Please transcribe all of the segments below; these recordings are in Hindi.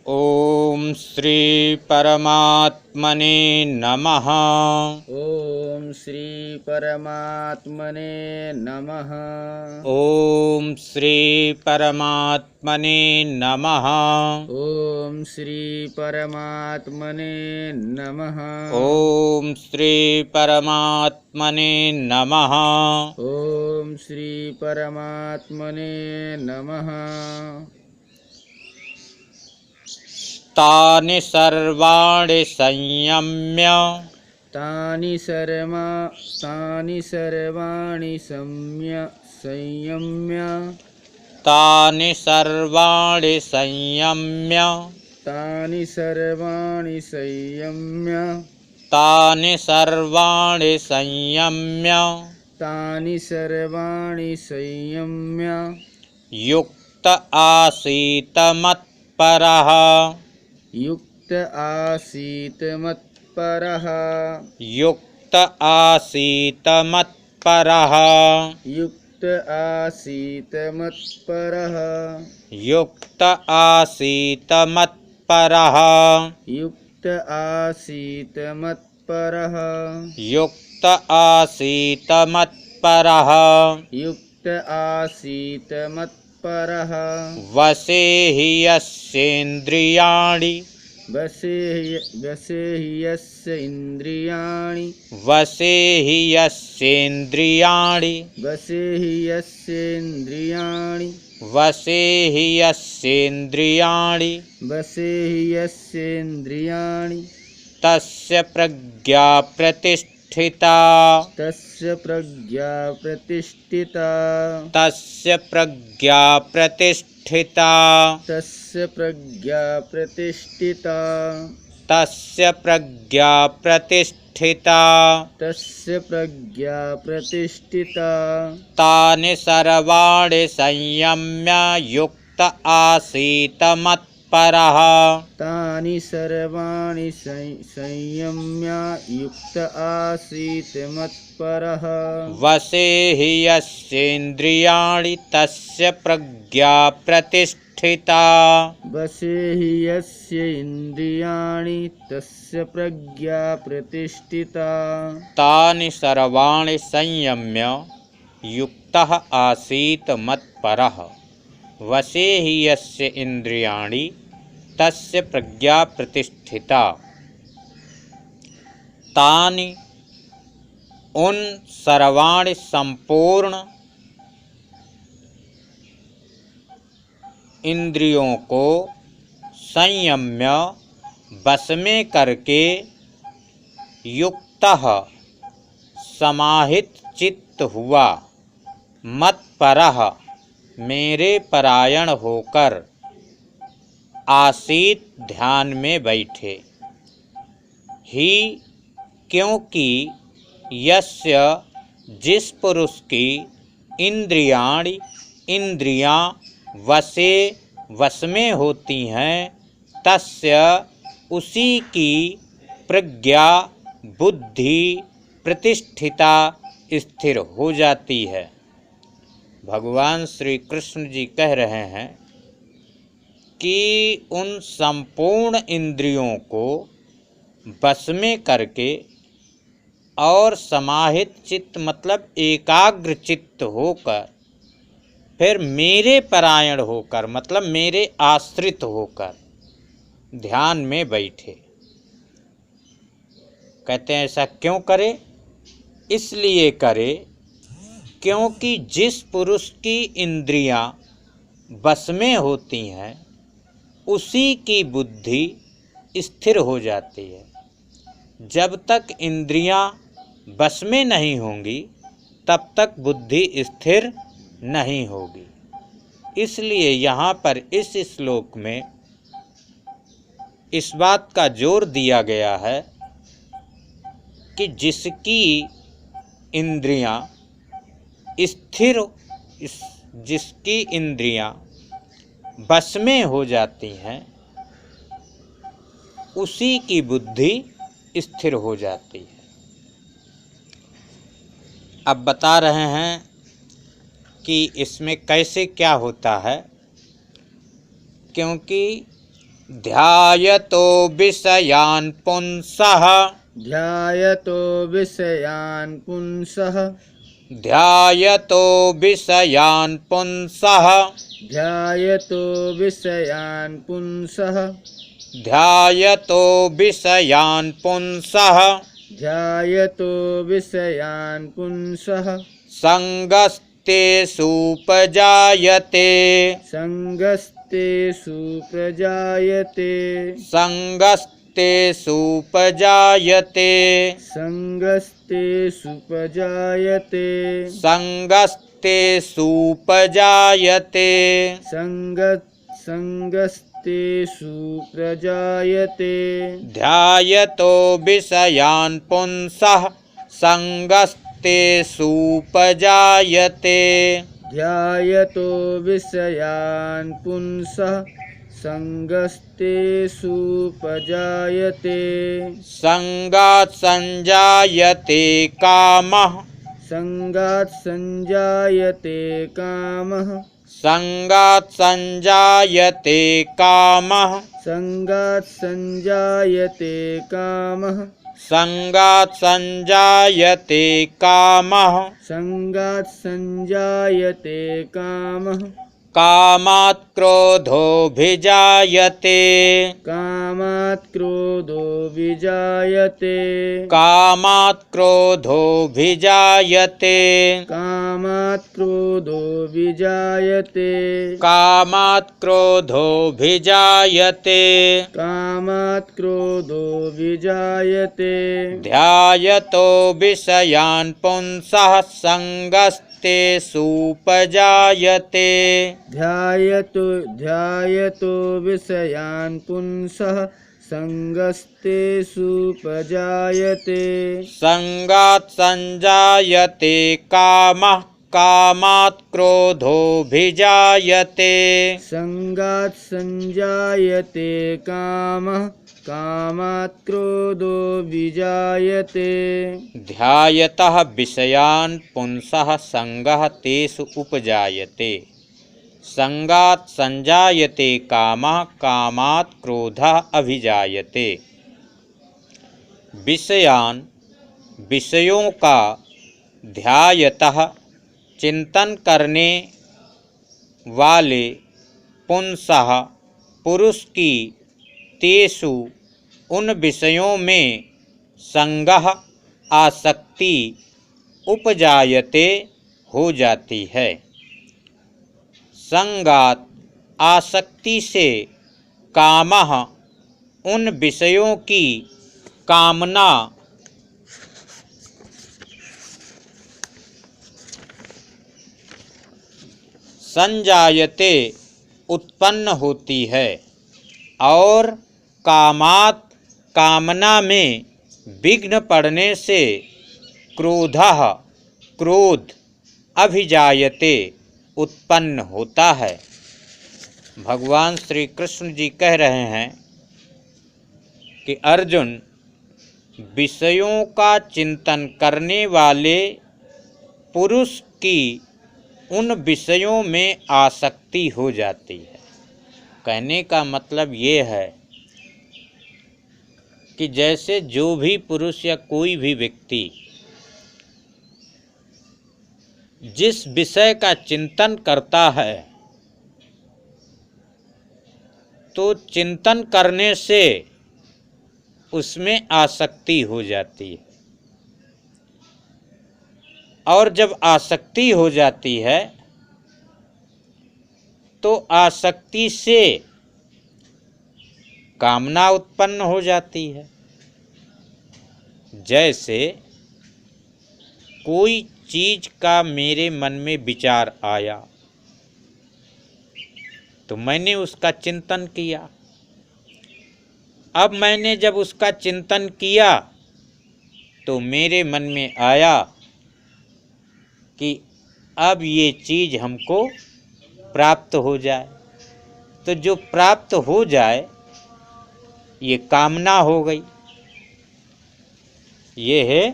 ओम श्री परमात्मने नमः। ओम श्री परमात्मने नमः। ओम श्री परमात्मने नमः। ओम श्री परमात्मने नमः। ओम श्री परमात्मने नमः। ओम श्री परमात्मने नमः। तानि सर्वाणि संयम्य तानि सर्वाणि संयम्य तानि सर्वाणि संयम्य तानि सर्वाणि संयम्य तानि सर्वाणि संयम्य तानि सर्वाणि संयम्य युक्त आसीत मत्परः युक्त आसीत मत्परः युक्त आसीत मत्परः युक्त आसीत मत्परः युक्त आसीत मत्परः युक्त आसीत मत्परः युक्त आसीत मत्परः युक्त आसीत मत्परः वसे हि यस्येन्द्रियाणि वसे हि यस्य इन्द्रियाणि वसे हि यस्येन्द्रियाणि वसे हि यस्येन्द्रियाणि वसे हि यस्येन्द्रियाणि वसे हि यस्येन्द्रियाणि तस्य प्रज्ञा प्रतिष्ठिता तस्य प्रज्ञा प्रतिष्ठिता तस्य प्रज्ञा प्रतिष्ठिता तस्य प्रज्ञा प्रतिष्ठिता तस्य प्रज्ञा प्रतिष्ठिता तस्य प्रज्ञा प्रतिष्ठिता तानि सर्वाणि संयम्य युक्त आसीत मत्परः तानि सर्वाणि संयम्य युक्त आसीत् मत्परः वसे हि यस्येन्द्रियाणि तस्य प्रज्ञा प्रतिष्ठिता वसे हि यस्य इन्द्रियाणि तस्य प्रज्ञा प्रतिष्ठिता तानि सर्वाणि संयम्य युक्तः आसीत मत्परः वसे हि यस्य इन्द्रियाणि तस्य प्रज्ञा प्रतिष्ठिता। तानि उन सर्वाणि संपूर्ण इंद्रियों को संयम्य बस में करके युक्तः समाहित चित्त हुआ मत्परः मेरे परायण होकर आसीत ध्यान में बैठे ही क्योंकि यस्य जिस पुरुष की इंद्रियां वश में होती हैं तस्य उसी की प्रज्ञा बुद्धि प्रतिष्ठिता स्थिर हो जाती है। भगवान श्री कृष्ण जी कह रहे हैं कि उन संपूर्ण इंद्रियों को बस में करके और समाहित चित्त मतलब एकाग्र चित्त होकर फिर मेरे परायण होकर मतलब मेरे आश्रित होकर ध्यान में बैठे। कहते हैं ऐसा क्यों करे? इसलिए करे क्योंकि जिस पुरुष की इंद्रियां बस में होती हैं उसी की बुद्धि स्थिर हो जाती है। जब तक इंद्रियां बस में नहीं होंगी तब तक बुद्धि स्थिर नहीं होगी। इसलिए यहाँ पर इस श्लोक में इस बात का जोर दिया गया है कि जिसकी इंद्रियां स्थिर जिसकी इंद्रियां बस में हो जाती हैं उसी की बुद्धि स्थिर हो जाती है। अब बता रहे हैं कि इसमें कैसे क्या होता है, क्योंकि ध्यायतो विषयान् पुंसः ध्यायतो विषयान् पुंसः ध्यायतो विषयान् पुंसः ध्यायतो विषयान् पुंसः ध्यायतो विषयान् पुंसः ध्यायतो विषयान् पुंसः संगस्तेषुपजायते संगस्तेषु प्रजायते संगस्तेषुपजायते संगस्तेषु प्रजायते संगस्तेषुपजायते संगस्तेषु प्रजायते ध्यायतो विषयान् पुंसः संगस्तेषुपजायते ध्यायतो विषयान् पुंसः संगस्तेषु प्रजायते संगात् संजायते कामः संगात् संजायते कामः संगात् संजायते कामः संगात् संजायते कामः संगात् संजायते कामः संगात् संजायते कामः कामात् क्रोधोऽभिजायते कामात् क्रोधो विजायते कामात् क्रोधोऽभिजायते कामात् क्रोधो विजायते कामात् क्रोधोऽभिजायते कामात् क्रोधो विजायते ध्यायतो विषयान् पुंसः संगस्तेषुपजायते ध्यायतो विषयान् पुंसः संगस्तेषु प्रजायते संगात् संजायते कामः कामात् क्रोधोऽभिजायते संगात् संजायते कामः कामात् क्रोधो विजायते ध्यायतः विषयान् पुंसः संगः तेषु उपजायते संगात् संजायते कामः कामात् क्रोधः अभिजायते। विषयान् विषयों का ध्यायतः चिंतन करने वाले पुंसः पुरुष की तेषु उन विषयों में संगः आसक्ति उपजायते हो जाती है। संगात आसक्ति से कामः उन विषयों की कामना संजायते उत्पन्न होती है और कामात कामना में विघ्न पड़ने से क्रोधः क्रोध अभिजायते उत्पन्न होता है। भगवान श्री कृष्ण जी कह रहे हैं कि अर्जुन, विषयों का चिंतन करने वाले पुरुष की उन विषयों में आसक्ति हो जाती है। कहने का मतलब ये है कि जैसे जो भी पुरुष या कोई भी व्यक्ति जिस विषय का चिंतन करता है तो चिंतन करने से उसमें आसक्ति हो जाती है, और जब आसक्ति हो जाती है तो आसक्ति से कामना उत्पन्न हो जाती है। जैसे कोई चीज का मेरे मन में विचार आया तो मैंने उसका चिंतन किया। अब मैंने जब उसका चिंतन किया तो मेरे मन में आया कि अब ये चीज हमको प्राप्त हो जाए, तो जो प्राप्त हो जाए ये कामना हो गई। ये है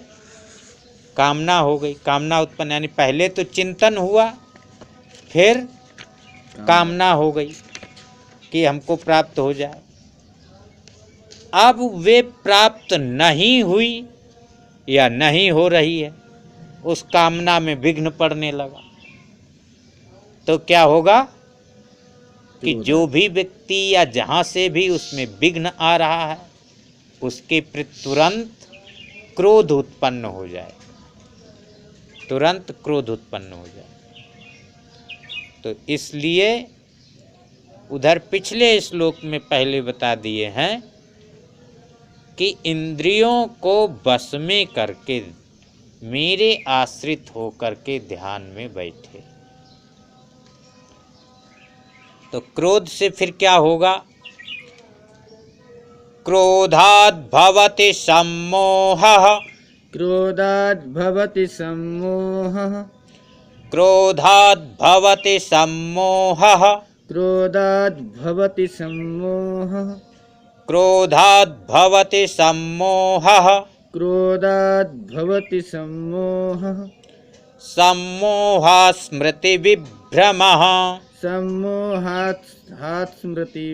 कामना हो गई, कामना उत्पन्न, यानी पहले तो चिंतन हुआ फिर कामना हो गई कि हमको प्राप्त हो जाए। अब वे प्राप्त नहीं हुई या नहीं हो रही है, उस कामना में विघ्न पड़ने लगा, तो क्या होगा कि जो भी व्यक्ति या जहाँ से भी उसमें विघ्न आ रहा है उसके प्रति तुरंत क्रोध उत्पन्न हो जाए, तुरंत क्रोध उत्पन्न हो जाए। तो इसलिए उधर पिछले श्लोक में पहले बता दिए हैं कि इंद्रियों को वश में करके मेरे आश्रित होकर के ध्यान में बैठे। तो क्रोध से फिर क्या होगा? क्रोधाद् भवति सम्मोहः, क्रोधाद् भवति सम्मोहः, क्रोधाद् भवति सम्मोहः, क्रोधाद् भवति सम्मोहः, क्रोधाद् भवति सम्मोहः, क्रोधाद् भवति सम्मोहः, सम्मोहात् स्मृतिविभ्रमः, सम्मोहात् स्मृति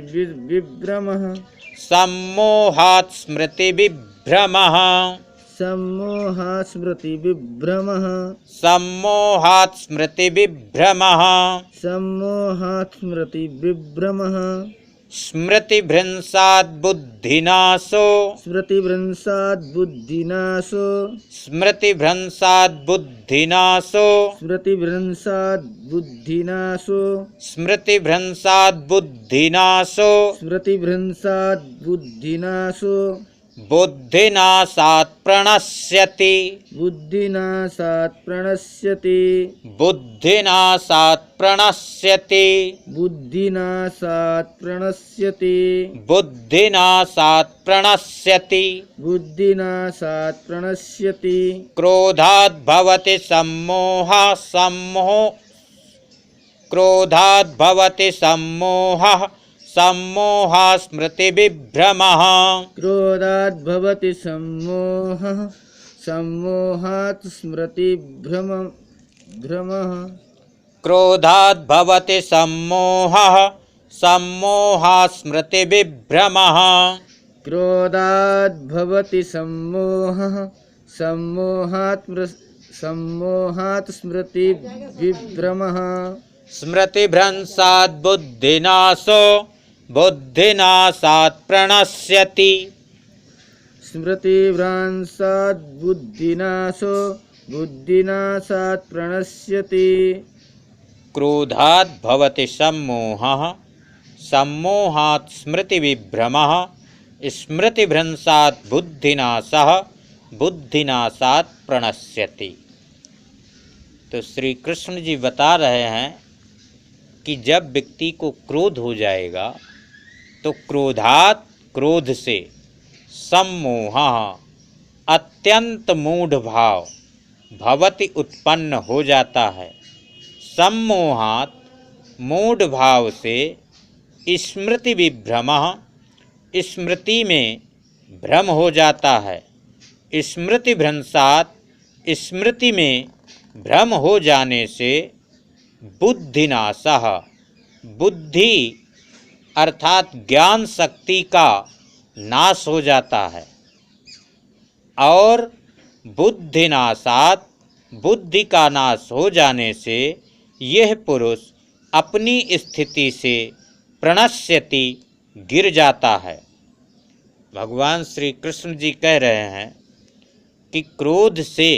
विभ्रमः, सम्मोहात् स्मृतिविभ्रमः, सम्मोहात् स्मृति विभ्रमः, सम्मोहात् स्मृतिविभ्रमः, सम्मोहात् स्मृति विभ्रमः, स्मृतिभ्रंशात् बुद्धिनाशो, स्मृतिभ्रंशात् बुद्धिनाशो, स्मृतिभ्रंशात् बुद्धिनाशो, स्मृतिभ्रंशात् बुद्धिनाशो, स्मृतिभ्रंशात् बुद्धिनाशो, स्मृतिभ्रंशात् बुद्धिनाशो, बुद्धिनाशात् प्रणश्यति, बुद्धिनाशात् प्रणश्यति, बुद्धिनाशात् प्रणश्यति, बुद्धिनाशात् प्रणश्यति, बुद्धिनाशात् प्रणश्यति, बुद्धिनाशात् प्रणश्यति, क्रोधाद् भवति सम्मोहः, क्रोधाद् भवति सम्मोहः, सम्मोहात् स्मृतिविभ्रमः, क्रोधात् भवति सम्मोहः, सम्मोहात् स्मृतिभ्रमः, क्रोधाद् भवति सम्मोहः, सम्मोहात् स्मृतिविभ्रमः, क्रोधात् भवति सम्मोहः, सम्मोहात् स्मृतिविभ्रमः, स्मृतिभ्रंशात् बुद्धिनाशो, बुद्धिनाशात् प्रणश्यति, स्मृतिभ्रंशात् बुद्धिनाशो, बुद्धिनाशात् प्रणश्यति, क्रोधाद् भवति सम्मोहः, सम्मोहात् स्मृतिविभ्रमः, स्मृतिभ्रंशात् बुद्धिनाशः, बुद्धिनाशात् प्रणश्यति। तो श्री कृष्ण जी बता रहे हैं कि जब व्यक्ति को क्रोध हो जाएगा तो क्रोधात्, क्रोध से, सम्मोहः अत्यंत मूढ़ भाव भवति उत्पन्न हो जाता है, सम्मोहात् मूढ़ भाव से, स्मृति विभ्रमः स्मृति में भ्रम हो जाता है, स्मृति भ्रंशात् स्मृति में भ्रम हो जाने से, बुद्धिनाशः बुद्धि अर्थात ज्ञान शक्ति का नाश हो जाता है, और बुद्धिनाशात् बुद्धि का नाश हो जाने से यह पुरुष अपनी स्थिति से प्रणश्यति गिर जाता है। भगवान श्री कृष्ण जी कह रहे हैं कि क्रोध से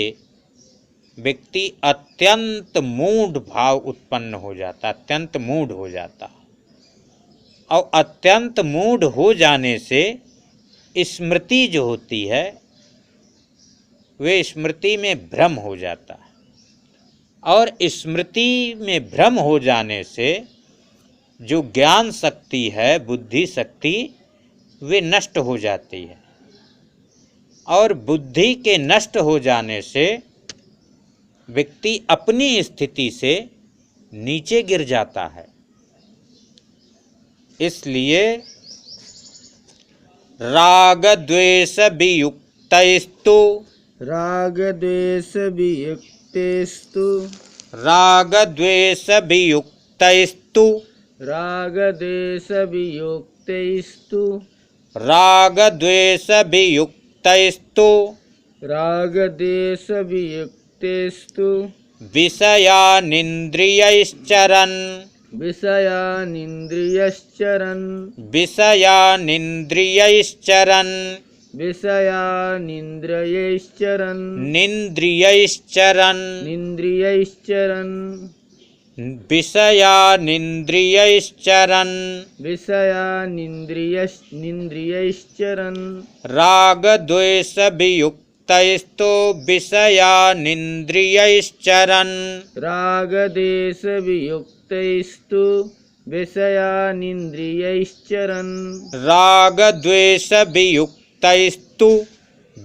व्यक्ति अत्यंत मूढ़ भाव उत्पन्न हो जाता, अत्यंत मूढ़ हो जाता, और अत्यंत मूढ़ हो जाने से स्मृति जो होती है वे स्मृति में भ्रम हो जाता है, और स्मृति में भ्रम हो जाने से जो ज्ञान शक्ति है, बुद्धि शक्ति, वे नष्ट हो जाती है, और बुद्धि के नष्ट हो जाने से व्यक्ति अपनी स्थिति से नीचे गिर जाता है। इसलिए राग द्वेष वियुक्तस्तु, राग द्वेष वियुक्तस्तु, राग द्वेष वियुक्तस्तु, राग द्वेष वियुक्तस्तु, रागद्वेषवियुक्तैस्तु रागदेशवियुक्तेस्तु विषयानिन्द्रियैश्चरन् विषयानिन्द्रियश्चरन् विषयानिन्द्रियैश्चरन् विषयानिन्द्रियैश्चरन् निन्द्रियैश्चरन् निन्द्रियैश्चरन् विषयानिन्द्रियैश्चरन् विषयानिन्द्रियैश्चरन् रागद्वेषवियुक्तैस्तु विषयानिन्द्रियैश्चरन् रागदेशवियुक्तैस्तु विषयानिन्द्रियैश्चरन् रागद्वेषवियुक्तैस्तु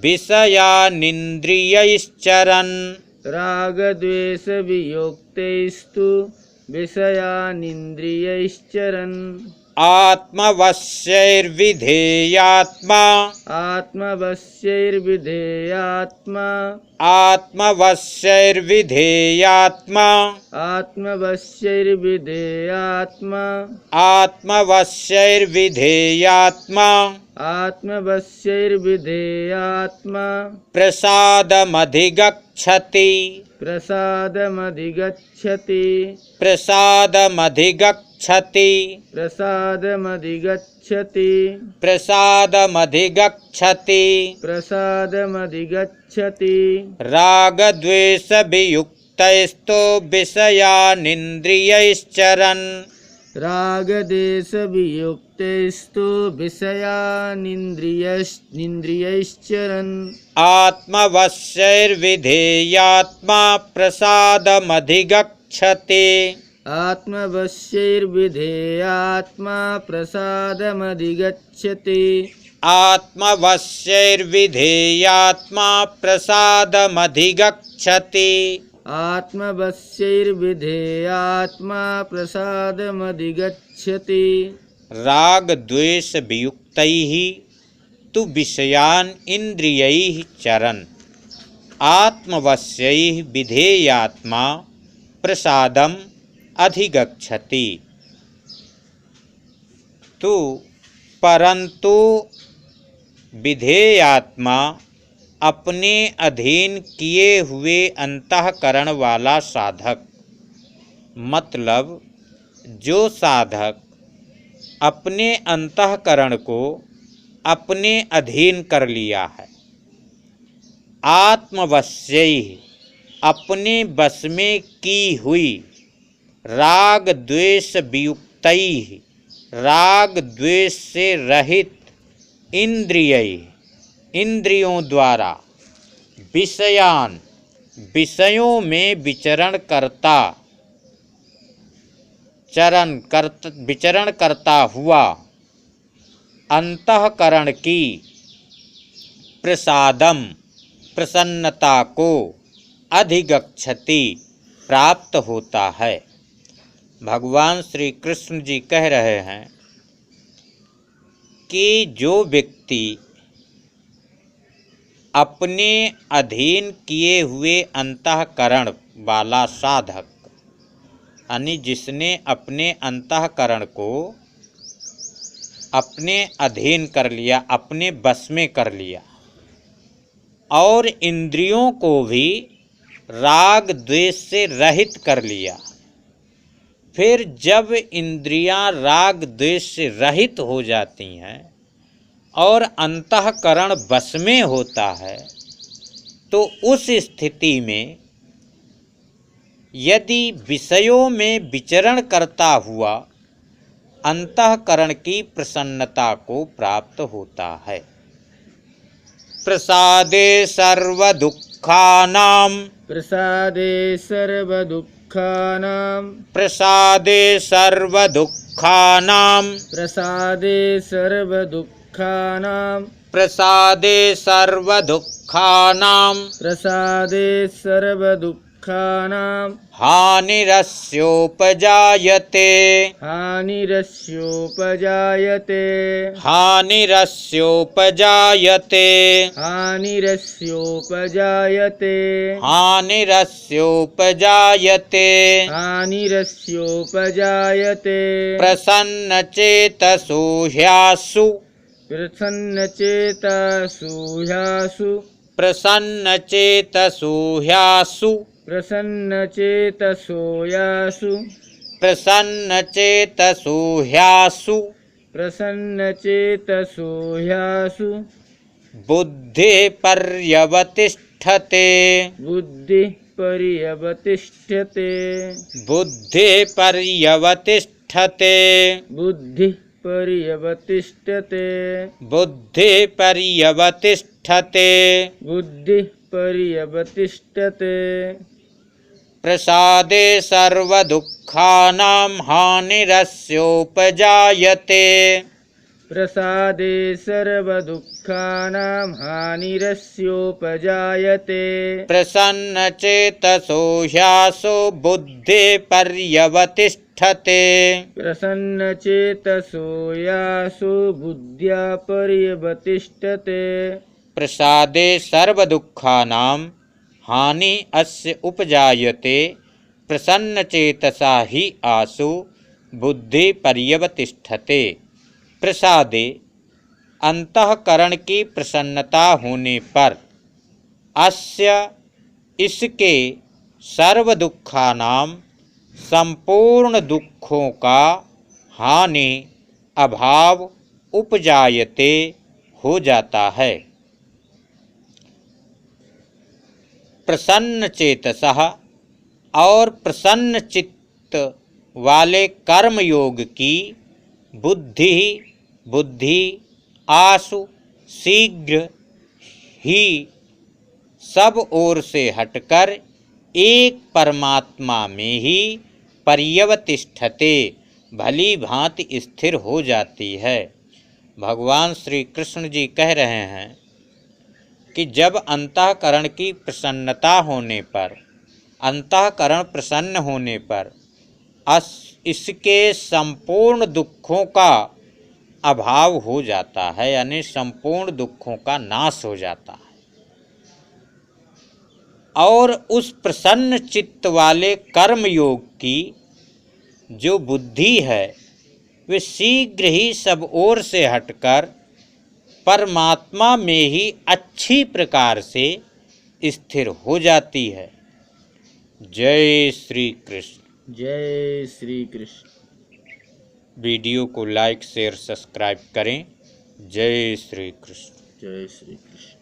विषयानिन्द्रियैश्चरन् रागद्वेषवियुक्तैस्तु विषयानिन्द्रियैश्चरन् आत्मवश्यैर्विधेयात्मा आत्मवश्यैर्विधेयात्मा आत्मवश्यैर्विधेयात्मा आत्मवश्यैर्विधेयात्मा आत्मवश्यैर्विधेयात्मा आत्मवश्यैर्विधेयात्मा प्रसादमधिगच्छति प्रसादमधिगच्छति प्रसादमधिगच्छति प्रसादमधिगच्छति प्रसादमधिगच्छति प्रसादमधिगच्छति रागद्वेषवियुक्तैस्तु विषयानिन्द्रियैश्चरन् रागदेशवियुक्तैस्तु विषयानिन्द्रियैश्चरन् आत्मवश्यैर्विधेयात्मा प्रसादमधिगच्छति आत्मवश्यैर्विधेयात्मा प्रसादमधिगच्छति आत्मवश्यैर्विधेयात्मा प्रसादमधिगच्छति आत्मवश्यैर्विधेयात्मा प्रसादमधिगच्छति रागद्वेषवियुक्तैः तु विषयान् इन्द्रियैः चरन् आत्मवश्यैः विधेयात्मा प्रसादम् अधिगच्छति। तु परंतु विधेयात्मा अपने अधीन किए हुए अंतःकरण वाला साधक, मतलब जो साधक अपने अंतःकरण को अपने अधीन कर लिया है, आत्मवश्यैः अपने बस में की हुई, राग द्वेष वियुक्तैः राग द्वेष से रहित, इंद्रियैः इंद्रियों द्वारा, विषयान विषयों में विचरण करता हुआ अंतःकरण की प्रसादम प्रसन्नता को अधिगच्छति प्राप्त होता है। भगवान श्री कृष्ण जी कह रहे हैं कि जो व्यक्ति अपने अधीन किए हुए अंतःकरण वाला साधक, यानी जिसने अपने अंतःकरण को अपने अधीन कर लिया, अपने बस में कर लिया, और इंद्रियों को भी राग द्वेष से रहित कर लिया, फिर जब इंद्रियां राग द्वेष से रहित हो जाती हैं और अंतःकरण बस में होता है, तो उस स्थिति में यदि विषयों में विचरण करता हुआ अंतःकरण की प्रसन्नता को प्राप्त होता है। प्रसादे सर्वदुःखानां प्रसादे सर्वदुःखानां प्रसादे सर्वदुःखानां प्रसादे सर्वदुःखानां प्रसादे सर्वदुःखानां प्रसादे सर्वदुःखानां हानिरस्योपजायते हानिरस्योपजायते हानिरस्योपजायते हानिरस्योपजायते हानिरस्योपजायते हानिरस्योपजायते प्रसन्नचेतसो ह्यासु प्रसन्नचेतसो ह्यासु प्रसन्नचेतसो ह्यासु प्रसन्नचेतसो यासु प्रसन्नचेतसो ह्यासु प्रसन्नचेतसो ह्यासु बुद्धिः पर्यवतिष्ठते बुद्धिः पर्यवतिष्ठते बुद्धिः पर्यवतिष्ठते बुद्धिः पर्यवतिष्ठते बुद्धिः पर्यवतिष्ठते बुद्धिः पर्यवतिष्ठते प्रसादे सर्वदुःखानां हानिरस्योपजायते प्रसादे सर्वदुःखानां हानिरस्योपजायते प्रसन्नचेतसो ह्यासो बुद्धिः पर्यवतिष्ठते प्रसन्नचेतसो यासु बुद्ध्या पर्यवतिष्ठते प्रसादे सर्वदुःखानां हानि अस्य उपजायते प्रसन्नचेतसा हि आसु बुद्धि पर्यवतिष्ठते। प्रसादे अंतःकरण की प्रसन्नता होने पर अस्य इसके सर्व दुखानां संपूर्ण दुखों का हानि अभाव उपजायते हो जाता है। प्रसन्न चेतसः और प्रसन्न चित्त वाले कर्म योग की बुद्धि आसु शीघ्र ही सब ओर से हटकर एक परमात्मा में ही पर्यवतिष्ठते भली भांति स्थिर हो जाती है। भगवान श्री कृष्ण जी कह रहे हैं कि जब अंतःकरण की प्रसन्नता होने पर अंतःकरण प्रसन्न होने पर इसके संपूर्ण दुखों का अभाव हो जाता है, यानी संपूर्ण दुखों का नाश हो जाता है। और उस प्रसन्न चित्त वाले कर्म योग की जो बुद्धि है वे शीघ्र ही सब ओर से हटकर परमात्मा में ही अच्छी प्रकार से स्थिर हो जाती है। जय श्री कृष्ण। जय श्री कृष्ण। वीडियो को लाइक शेयर सब्सक्राइब करें। जय श्री कृष्ण। जय श्री कृष्ण।